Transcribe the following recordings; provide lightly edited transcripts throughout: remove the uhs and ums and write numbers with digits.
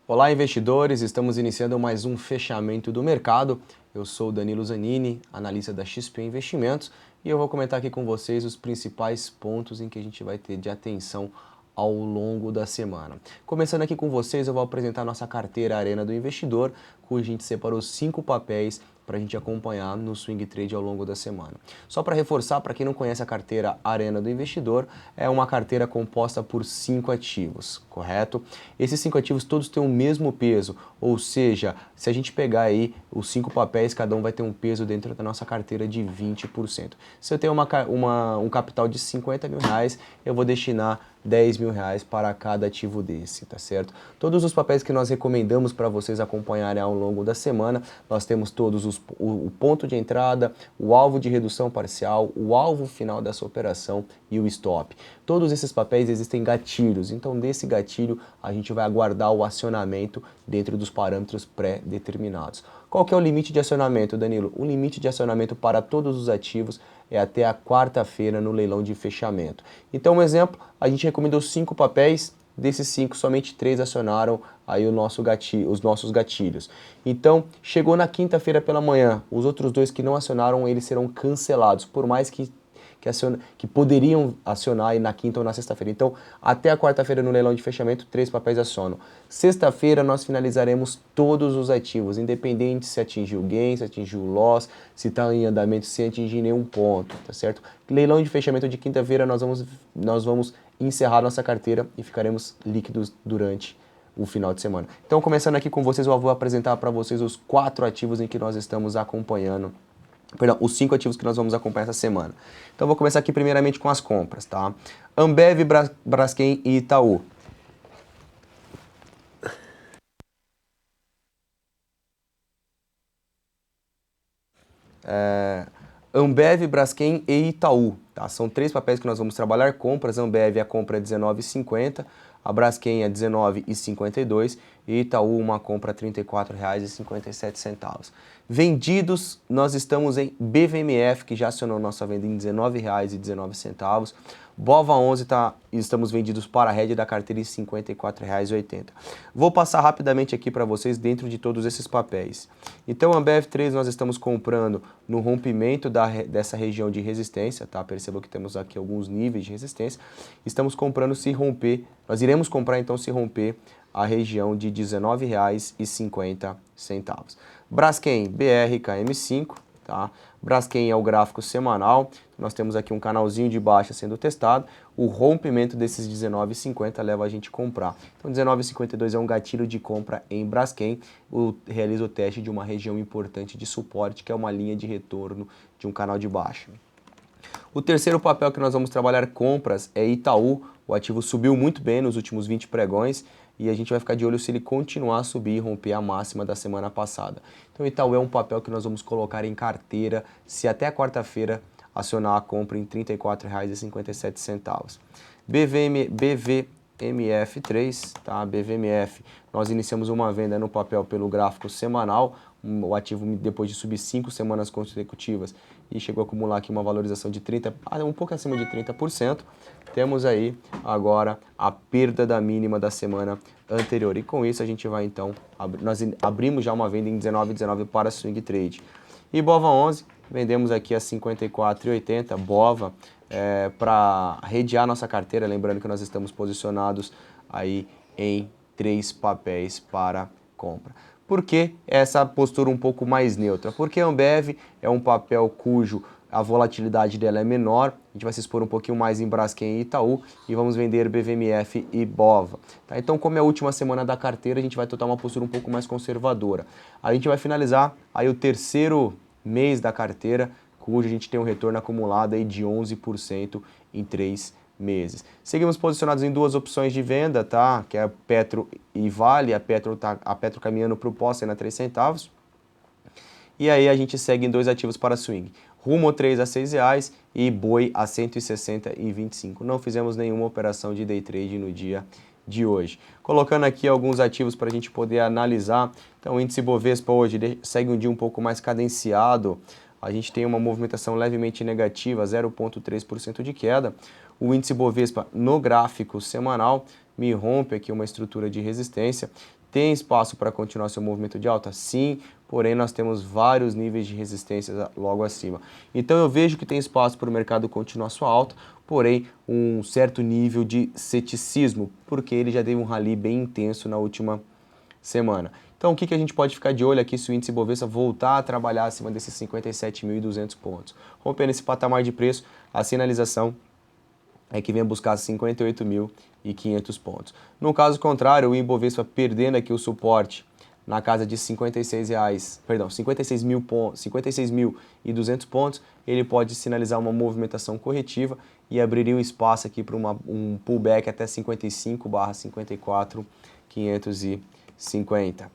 Olá, investidores! Estamos iniciando mais um fechamento do mercado. Eu sou o Danilo Zanini, analista da XP Investimentos, e eu vou comentar aqui com vocês os principais pontos em que a gente vai ter de atenção ao longo da semana. Começando aqui com vocês, eu vou apresentar nossa carteira Arena do Investidor, cuja a gente separou 5 papéis para a gente acompanhar no swing trade ao longo da semana. Só para reforçar, para quem não conhece a carteira Arena do Investidor, é uma carteira composta por 5 ativos, correto? Esses 5 ativos todos têm o mesmo peso, ou seja, se a gente pegar aí os 5 papéis, cada um vai ter um peso dentro da nossa carteira de 20%. Se eu tenho um capital de 50 mil reais, eu vou destinar 10 mil reais para cada ativo desse, tá certo? Todos os papéis que nós recomendamos para vocês acompanharem ao longo da semana, nós temos todos o ponto de entrada, o alvo de redução parcial, o alvo final dessa operação e o stop. Todos esses papéis existem gatilhos, então desse gatilho a gente vai aguardar o acionamento dentro dos parâmetros pré-determinados. Qual que é o limite de acionamento, Danilo? O limite de acionamento para todos os ativos é até a quarta-feira no leilão de fechamento. Então, um exemplo, a gente recomendou 5 papéis, desses 5, somente 3 acionaram aí os nossos gatilhos. Então, chegou na quinta-feira pela manhã, os outros 2 que não acionaram, eles serão cancelados, por mais que poderiam acionar aí na quinta ou na sexta-feira. Então, até a quarta-feira no leilão de fechamento, 3 papéis acionam. Sexta-feira nós finalizaremos todos os ativos, independente se atingiu o gain, se atingiu o loss, se está em andamento, sem atingir nenhum ponto, tá certo? Leilão de fechamento de quinta-feira nós vamos encerrar nossa carteira e ficaremos líquidos durante o final de semana. Então, começando aqui com vocês, eu vou apresentar para vocês os 4 ativos em que nós estamos acompanhando. Perdão, os 5 ativos que nós vamos acompanhar essa semana. Então, vou começar aqui primeiramente com as compras, tá? Ambev, Braskem e Itaú. Ambev, Braskem e Itaú, tá? São 3 papéis que nós vamos trabalhar. Compras, Ambev, a compra é R$19,50, a Braskem é R$19,52 e Itaú uma compra R$ 34,57. Vendidos, nós estamos em BVMF, que já acionou nossa venda em R$19,19. BOVA11 estamos vendidos para a rede da carteira em R$ 54,80. Vou passar rapidamente aqui para vocês dentro de todos esses papéis. Então, Ambev 3 nós estamos comprando no rompimento dessa região de resistência, tá? Percebam que temos aqui alguns níveis de resistência. Estamos comprando se romper, nós iremos comprar então se romper a região de R$ 19,50. Braskem BRKM5, tá? Braskem é o gráfico semanal, nós temos aqui um canalzinho de baixa sendo testado, o rompimento desses 19,50 leva a gente a comprar. Então 19,52 é um gatilho de compra em Braskem, realiza o teste de uma região importante de suporte, que é uma linha de retorno de um canal de baixa. O terceiro papel que nós vamos trabalhar compras é Itaú, o ativo subiu muito bem nos últimos 20 pregões, e a gente vai ficar de olho se ele continuar a subir e romper a máxima da semana passada. Então Itaú é um papel que nós vamos colocar em carteira se até a quarta-feira acionar a compra em R$ 34,57. BVMF3, tá? BVMF, nós iniciamos uma venda no papel pelo gráfico semanal, o ativo depois de subir 5 semanas consecutivas e chegou a acumular aqui uma valorização de um pouco acima de 30%. Temos aí agora a perda da mínima da semana anterior. E com isso a gente vai então, nós abrimos já uma venda em 19,19 para swing trade. E BOVA11, vendemos aqui a 54,80, BOVA, para redear nossa carteira, lembrando que nós estamos posicionados aí em 3 papéis para compra. Por que essa postura um pouco mais neutra? Porque a Ambev é um papel cujo a volatilidade dela é menor, a gente vai se expor um pouquinho mais em Braskem e Itaú e vamos vender BVMF e BOVA. Tá? Então, como é a última semana da carteira, a gente vai adotar uma postura um pouco mais conservadora. A gente vai finalizar aí o terceiro mês da carteira, cujo a gente tem um retorno acumulado aí de 11% em 3 meses. Seguimos posicionados em 2 opções de venda, tá? Que é a Petro e Vale, a Petro caminhando para o pós, sendo a 3 centavos. E aí a gente segue em 2 ativos para swing. Rumo 3 a R$ 6,00 e Boi a 160,25. Não fizemos nenhuma operação de day trade no dia de hoje. Colocando aqui alguns ativos para a gente poder analisar. Então o índice Bovespa hoje segue um dia um pouco mais cadenciado. A gente tem uma movimentação levemente negativa, 0,3% de queda. O índice Bovespa no gráfico semanal me rompe aqui uma estrutura de resistência. tem espaço para continuar seu movimento de alta? Sim, porém nós temos vários níveis de resistência logo acima. Então eu vejo que tem espaço para o mercado continuar sua alta, porém um certo nível de ceticismo, porque ele já deu um rally bem intenso na última semana. Então o que a gente pode ficar de olho aqui se o índice Bovespa voltar a trabalhar acima desses 57.200 pontos? Rompendo esse patamar de preço, a sinalização é que venha buscar 58.500 pontos. No caso contrário, o Ibovespa perdendo aqui o suporte na casa de 56.200 pontos, ele pode sinalizar uma movimentação corretiva e abriria um espaço aqui para um pullback até 55/54.550.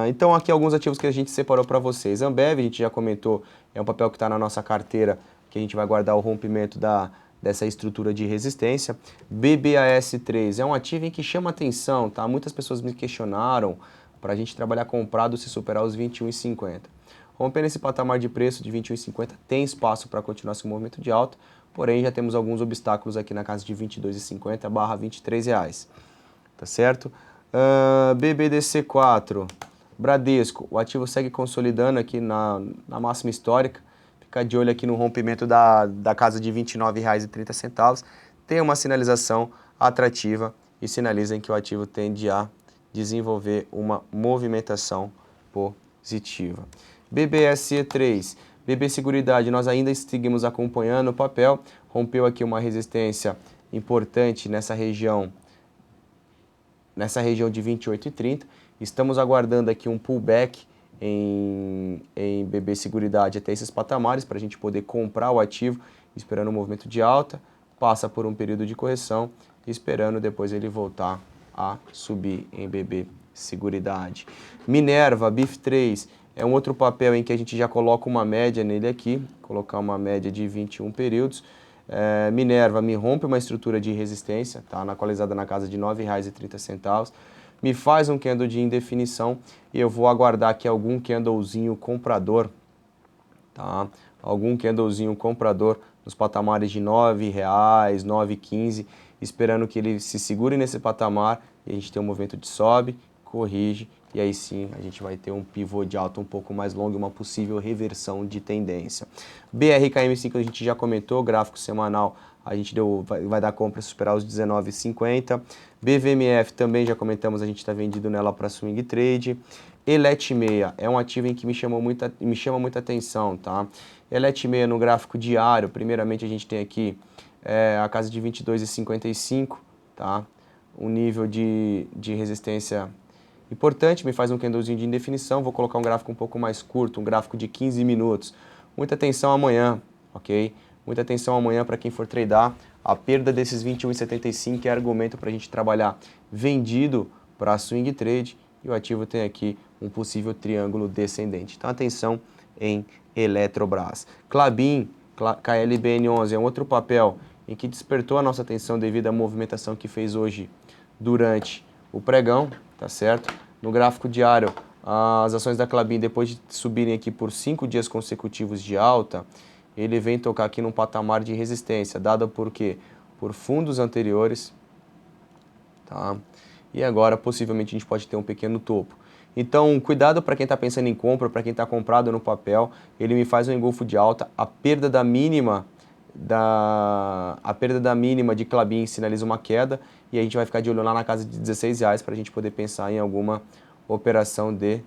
Então aqui alguns ativos que a gente separou para vocês. Ambev, a gente já comentou, é um papel que está na nossa carteira, que a gente vai guardar o rompimento dessa estrutura de resistência. BBAS3 é um ativo em que chama atenção, tá? Muitas pessoas me questionaram para a gente trabalhar comprado se superar os 21,50. Rompendo esse patamar de preço de 21,50, tem espaço para continuar esse movimento de alta, porém já temos alguns obstáculos aqui na casa de 22,50/R$ 23, tá certo? BBDC4, Bradesco, o ativo segue consolidando aqui na máxima histórica, fica de olho aqui no rompimento da casa de R$ 29,30, tem uma sinalização atrativa e sinaliza em que o ativo tende a desenvolver uma movimentação positiva. BBSE3, BB Seguridade, nós ainda seguimos acompanhando o papel, rompeu aqui uma resistência importante nessa região de 28,30. Estamos aguardando aqui um pullback em BB Seguridade até esses patamares para a gente poder comprar o ativo, esperando um movimento de alta, passa por um período de correção, esperando depois ele voltar a subir em BB Seguridade. Minerva, BIF3, é um outro papel em que a gente já coloca uma média nele aqui, colocar uma média de 21 períodos. Minerva me rompe uma estrutura de resistência, tá equalizada na casa de R$ 9,30, me faz um candle de indefinição e eu vou aguardar aqui algum candlezinho comprador, tá? Algum candlezinho comprador nos patamares de R$ 9,00, R$ 9,15, esperando que ele se segure nesse patamar e a gente tem um movimento de sobe, corrige e aí sim a gente vai ter um pivô de alta um pouco mais longo e uma possível reversão de tendência. BRKM5 a gente já comentou, gráfico semanal a gente vai dar compra superar os 19,50. BVMF também já comentamos, a gente está vendido nela para swing trade. Elet6 é um ativo em que me chama muita atenção, tá? Elet6 no gráfico diário, primeiramente a gente tem aqui a casa de 22,55, tá? Um nível de resistência importante, me faz um candlezinho de indefinição, vou colocar um gráfico um pouco mais curto, um gráfico de 15 minutos. Muita atenção amanhã, ok? Muita atenção amanhã para quem for tradar. A perda desses 21,75 é argumento para a gente trabalhar vendido para swing trade e o ativo tem aqui um possível triângulo descendente. Então atenção em Eletrobras. Klabin, KLBN11 é um outro papel em que despertou a nossa atenção devido à movimentação que fez hoje durante o pregão, tá certo? No gráfico diário, as ações da Klabin, depois de subirem aqui por 5 dias consecutivos de alta, ele vem tocar aqui num patamar de resistência, dada por quê? Por fundos anteriores, tá? E agora, possivelmente, a gente pode ter um pequeno topo. Então, cuidado para quem está pensando em compra, para quem está comprado no papel, ele me faz um engolfo de alta, a perda da mínima de Klabin sinaliza uma queda e a gente vai ficar de olho lá na casa de R$16 para a gente poder pensar em alguma operação de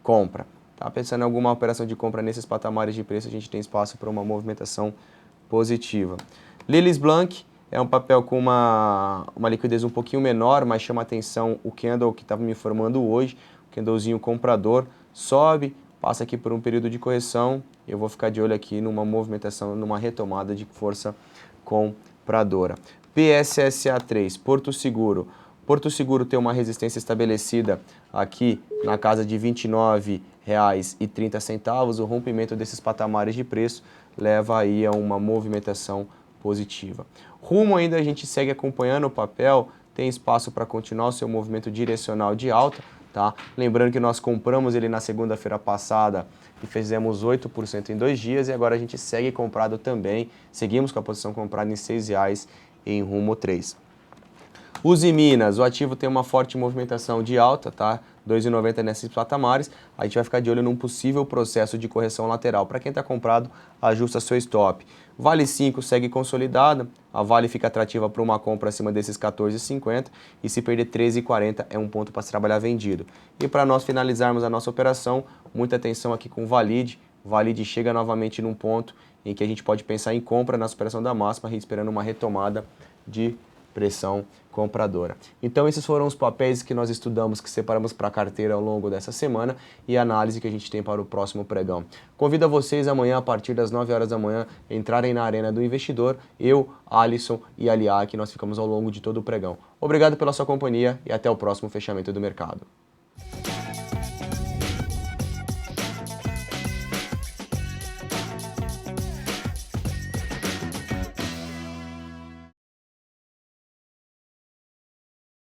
compra. Tá pensando em alguma operação de compra nesses patamares de preço, a gente tem espaço para uma movimentação positiva. Lilis Blanc é um papel com uma liquidez um pouquinho menor, mas chama atenção o candle que estava me informando hoje, o candlezinho comprador, sobe, passa aqui por um período de correção, eu vou ficar de olho aqui numa movimentação, numa retomada de força compradora. PSSA3, Porto Seguro. Porto Seguro tem uma resistência estabelecida aqui na casa de R$ 29,30. O rompimento desses patamares de preço leva aí a uma movimentação positiva. Rumo ainda a gente segue acompanhando o papel, tem espaço para continuar o seu movimento direcional de alta, tá? Lembrando que nós compramos ele na segunda-feira passada e fizemos 8% em 2 dias e agora a gente segue comprado também, seguimos com a posição comprada em R$ 6,00 em Rumo 3. Uzi Minas, o ativo tem uma forte movimentação de alta, tá? 2,90 nesses patamares. A gente vai ficar de olho num possível processo de correção lateral. Para quem está comprado, ajusta seu stop. Vale 5 segue consolidada. A Vale fica atrativa para uma compra acima desses 14,50 e se perder 13,40 é um ponto para se trabalhar vendido. E para nós finalizarmos a nossa operação, muita atenção aqui com o Valid. Valid chega novamente num ponto em que a gente pode pensar em compra na superação da máxima, esperando uma retomada de pressão compradora. Então esses foram os papéis que nós estudamos, que separamos para a carteira ao longo dessa semana e a análise que a gente tem para o próximo pregão. Convido a vocês amanhã, a partir das 9 horas da manhã, entrarem na Arena do Investidor, eu, Alisson e Aliá, que nós ficamos ao longo de todo o pregão. Obrigado pela sua companhia e até o próximo fechamento do mercado.